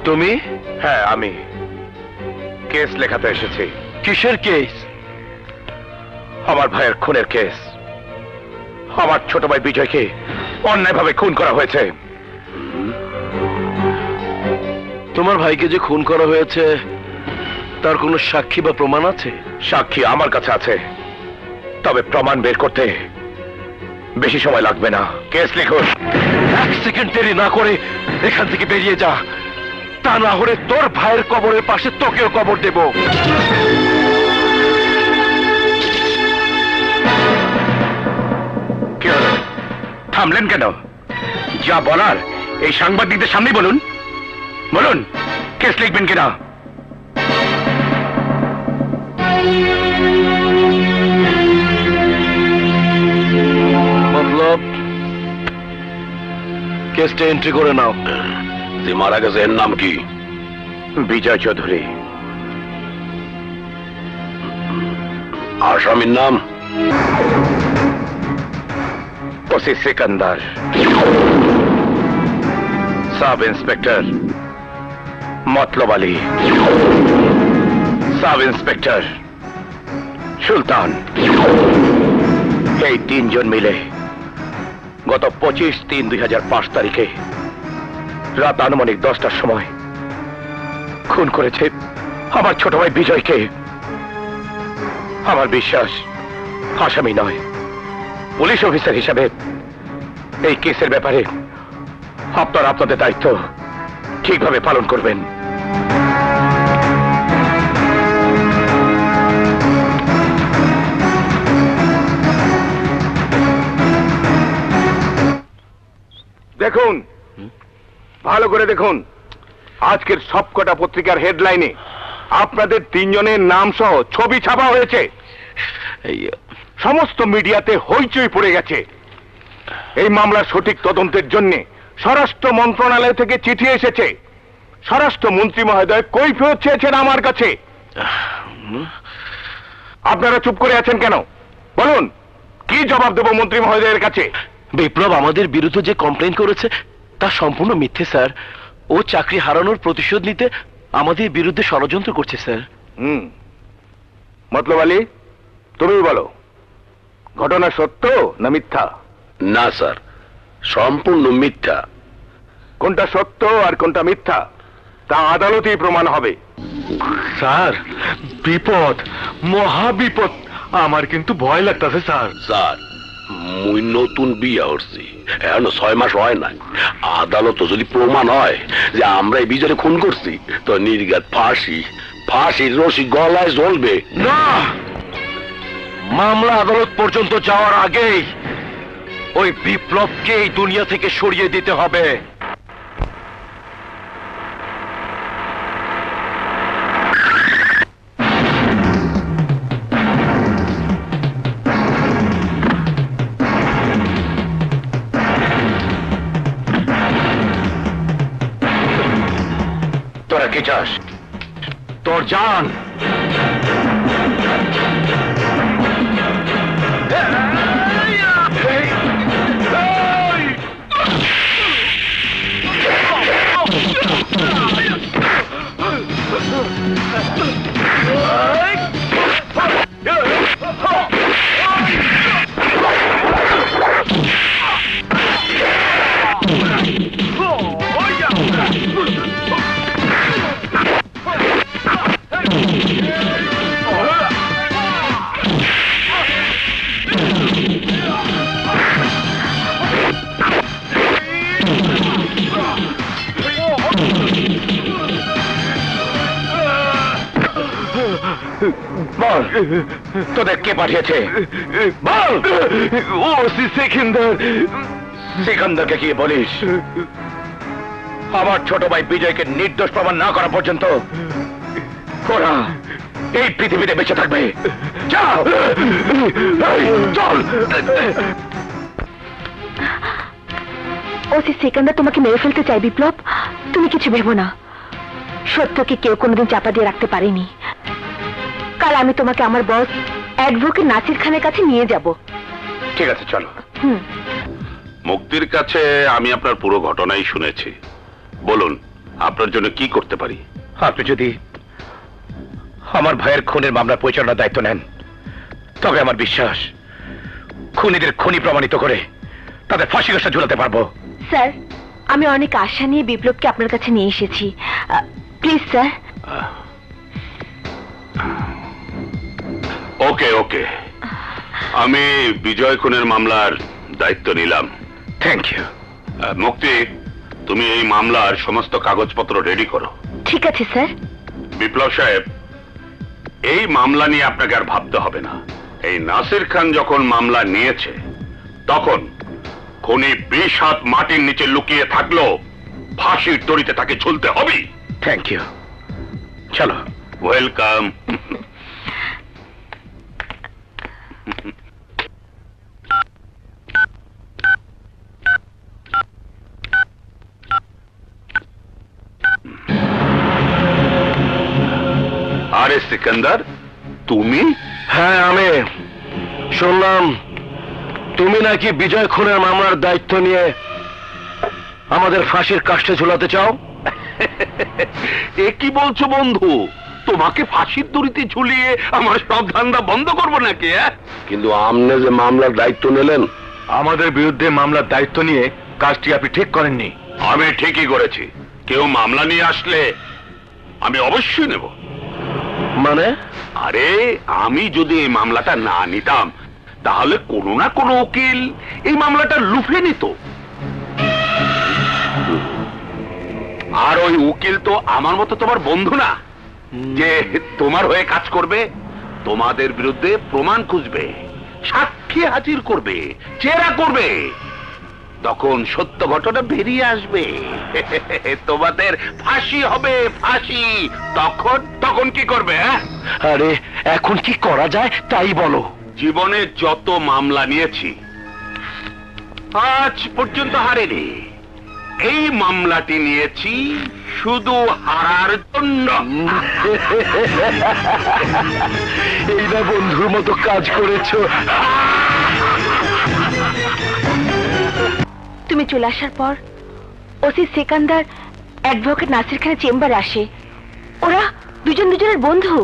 তুমি? হ্যাঁ আমি কেস লেখাতে এসেছি। কিসের কেস? আমার ভাইয়ের খুনের কেস। আমার ছোট ভাই বিজয়কে অন্যায়ভাবে খুন করা হয়েছে। তোমার ভাইকে যে খুন করা হয়েছে তার কোনো সাক্ষী বা প্রমাণ আছে? সাক্ষী আমার কাছে আছে, তবে প্রমাণ বের করতে বেশি সময় লাগবে না। কেস লিখুন। 1 সেকেন্ড দেরি না করে এখান থেকে বেরিয়ে যা, তা না হলে তোর ভাইয়ের কবরের পাশে তোকেও কবর দেব। কি হলো? থামলেন কেন? যা বলার এই সাংবাদিকদের সামনে বলুন। বলুন কেস লিখবেন কিনা। মতলব কেসটা এন্ট্রি করে নাও। যে মারা গেছে এর নাম কি? বিজয় চৌধুরী। আসামির নাম ওসি সিকান্দার, সাব ইন্সপেক্টর মতলব আলী, সাব ইন্সপেক্টর সুলতান। এই 3 জন মিলে গত 25/3/2005 তারিখে রাত আনুমানিক 10টার সময় খুন করেছে আমার ছোট ভাই বিজয়কে। আমার বিশ্বাস আসামি নয়, পুলিশ অফিসার হিসাবে এই কেসের ব্যাপারে আপনারা আপনাদের দায়িত্ব ঠিকভাবে পালন করবেন। দেখুন, ভালো করে দেখুন, আজকের সবকটা পত্রিকার হেডলাইনে আপনাদের 3 জনের নাম সহ ছবি ছাপা হয়েছে। সমস্ত মিডিয়াতে হইচই পড়ে গেছে। এই মামলার সঠিক তদন্তের জন্য স্বরাষ্ট্র মন্ত্রণালয় থেকে চিঠি এসেছে। স্বরাষ্ট্র মন্ত্রী মহোদয় কৈফিয়ত চেয়েছেন আমার কাছে। আপনারা চুপ করে আছেন কেন? বলুন, কি জবাব দেব মন্ত্রী মহোদয়ের কাছে? বিপ্লব আমাদের বিরুদ্ধে যে কমপ্লেন করেছে তা সম্পূর্ণ মিথ্যে স্যার। ও চাকরি হারানোর প্রতিশোধ নিতে আমাদের বিরুদ্ধে ষড়যন্ত্র করছে স্যার। মতলব আলী, তুমি বলো, ঘটনা সত্য না মিথ্যা? না স্যার, সম্পূর্ণ মিথ্যা। কোনটা সত্য আর কোনটা মিথ্যা তা আদালতেই প্রমাণ হবে। স্যার বিপদ, মহা বিপদ। আমার কিন্তু ভয় লাগতেছে স্যার। স্যার মুই নতুন বিয়া হচ্ছি, এখন 6 মাস হয় নাই। আদালত যদি প্রমাণ হয় যে আমরা এই বিজয় খুন করছি, তো নির্ঘাত ফাঁসি, ফাঁসির রশি গলায় জ্বলবে। না, মামলা আদালত পর্যন্ত যাওয়ার আগেই ওই বিপ্লবকে এই দুনিয়া থেকে সরিয়ে দিতে হবে। তোরা কি চাস? তোর জান। বল, তোদের কে পাঠিয়েছে? বল। ওসি সিকান্দার। সিকান্দারকে কি বলিস? আমার ছোট ভাই বিজয়কে নির্দোষ প্রমাণ না করা পর্যন্ত ওরা এই পৃথিবীতে বেঁচে থাকবে। যাও, চল। ওসি সিকান্দার তোমাকে মেরে ফেলতে চাই বিপ্লব। তুমি কিছু ভেবো না, সত্যকে কেউ কোনোদিন চাপা দিয়ে রাখতে পারেনি। কাল আমি তোমাকে আমার বস অ্যাডভোকেট নাসির খানের কাছে নিয়ে যাব। ঠিক আছে, চলো। মুক্তির কাছে আমি আপনার পুরো ঘটনাই শুনেছি। বলুন আপনার জন্য কি করতে পারি? আপনি যদি আমার ভাইয়ের খুনের মামলা পরিচালনার দায়িত্ব নেন, তবে আমার বিশ্বাস খুনিদের খুনি প্রমাণিত করে তাদের ফাঁসি কাষ্টা ঝুলাতে পারবো। স্যার, আমি অনেক আশা নিয়ে বিপ্লবকে আপনার কাছে নিয়ে এসেছি। Please sir. ওকে ওকে, আমি বিজয় খুনের মামলার দায়িত্ব নিলাম। Thank you. মুক্তি, তুমি এই মামলার সমস্ত কাগজপত্র রেডি করো। ঠিক আছে স্যার। বিপ্লব সাহেব, এই মামলা নিয়ে আপনাকে আর ভাবতে হবে না। এই নাসির খান যখন মামলা নিয়েছে, তখন খুনি 20 হাত মাটির নিচে লুকিয়ে থাকলো, ফাঁসির দড়িতে তাকে ঝুলতে হবে। Thank you. চলো। ওয়েলকাম। আরে সিকান্দার, তুমি? হ্যাঁ, আমি শুনলাম তুমি নাকি বিজয় খুনের মামলার দায়িত্ব নিয়ে আমাদের ফাঁসির কাষ্ঠে ঝুলাতে চাও। এ কি বলছো বন্ধু? তোমাকে ফাঁসির দড়িতে ঝুলিয়ে আমার সব ধান্দা বন্ধ করবো নাকি? কিন্তু আমনে যে মামলার দায়িত্ব নিলেন। আমাদের বিরুদ্ধে মামলার দায়িত্ব নিয়ে কাজটি আপনি ঠিক করেননি। আমি ঠিকই করেছি। কেউ মামলা নিয়ে আসলে আমি অবশ্যই নেব। মানে? আরে, আমি যদি এই মামলাটা না নিতাম, তাহলে কোনো না কোনো উকিল এই মামলাটা লুফে নিত। আর ওই উকিল তো আমার মতো তোমার বন্ধু না, যে তোমার হয়ে কাজ করবে। তোমাদের বিরুদ্ধে প্রমাণ খুঁজবে, সাক্ষী হাজির করবে, জেরা করবে। তখন সত্য ঘটনা বেরিয়ে আসবে, তোমাদের ফাঁসি হবে, ফাঁসি। তখন তখন কি করবে? আরে, এখন কি করা যায় তাই বলো। জীবনে যত মামলা নিয়েছি, আজ পর্যন্ত হারেনি। এই মামলাটি নিয়েছি শুধু হারার জন্য। এই না বন্ধুর মতো কাজ করেছো। তুমি চলে আসার পর ওসি সিকান্দার অ্যাডভোকেট নাসির খানের চেম্বারে আসে। ওরা দুজনের বন্ধু।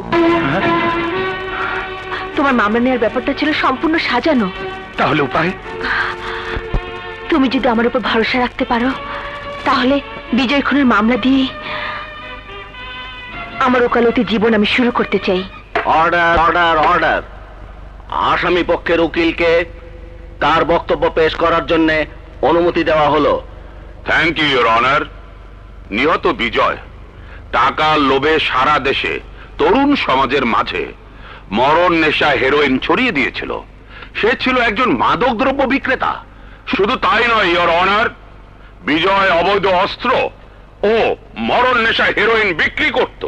তোমার মামলা নেওয়ার ব্যাপারটা ছিল সম্পূর্ণ সাজানো। তাহলে উপায়? তুমি যদি আমার উপর ভরসা রাখতে পারো, তাহলে বিজয় খুনের মামলা দিয়ে আমার ওকালতি জীবন আমি শুরু করতে চাই। Order, order, order. আসামি পক্ষের উকিলকে তার বক্তব্য পেশ করার জন্য অনুমতি দেওয়া হলো। Thank you, your honour. নিহত বিজয় টাকার লোভে সারা দেশে তরুণ সমাজের মাঝে মরণ নেশা হেরোইন ছড়িয়ে দিয়েছিল। সে ছিল একজন মাদকদ্রব্য বিক্রেতা। শুধু তাই নয়, ইওর অনার, বিজয় অবৈধ অস্ত্র ও মরণ নেশা হেরোইন বিক্রি করত।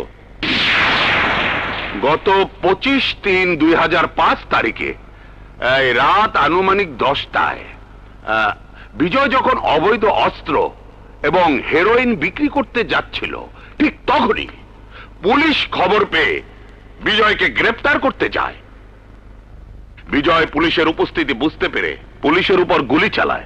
গত 25/3/2005 তারিখে এই রাত আনুমানিক 10টায় বিজয় যখন অবৈধ অস্ত্র এবং হেরোইন বিক্রি করতে যাচ্ছিল, ঠিক তখনই পুলিশ খবর পেয়ে বিজয়কে গ্রেফতার করতে যায়। বিজয় পুলিশের উপস্থিতি বুঝতে পেরে পুলিশের উপর গুলি চালায়।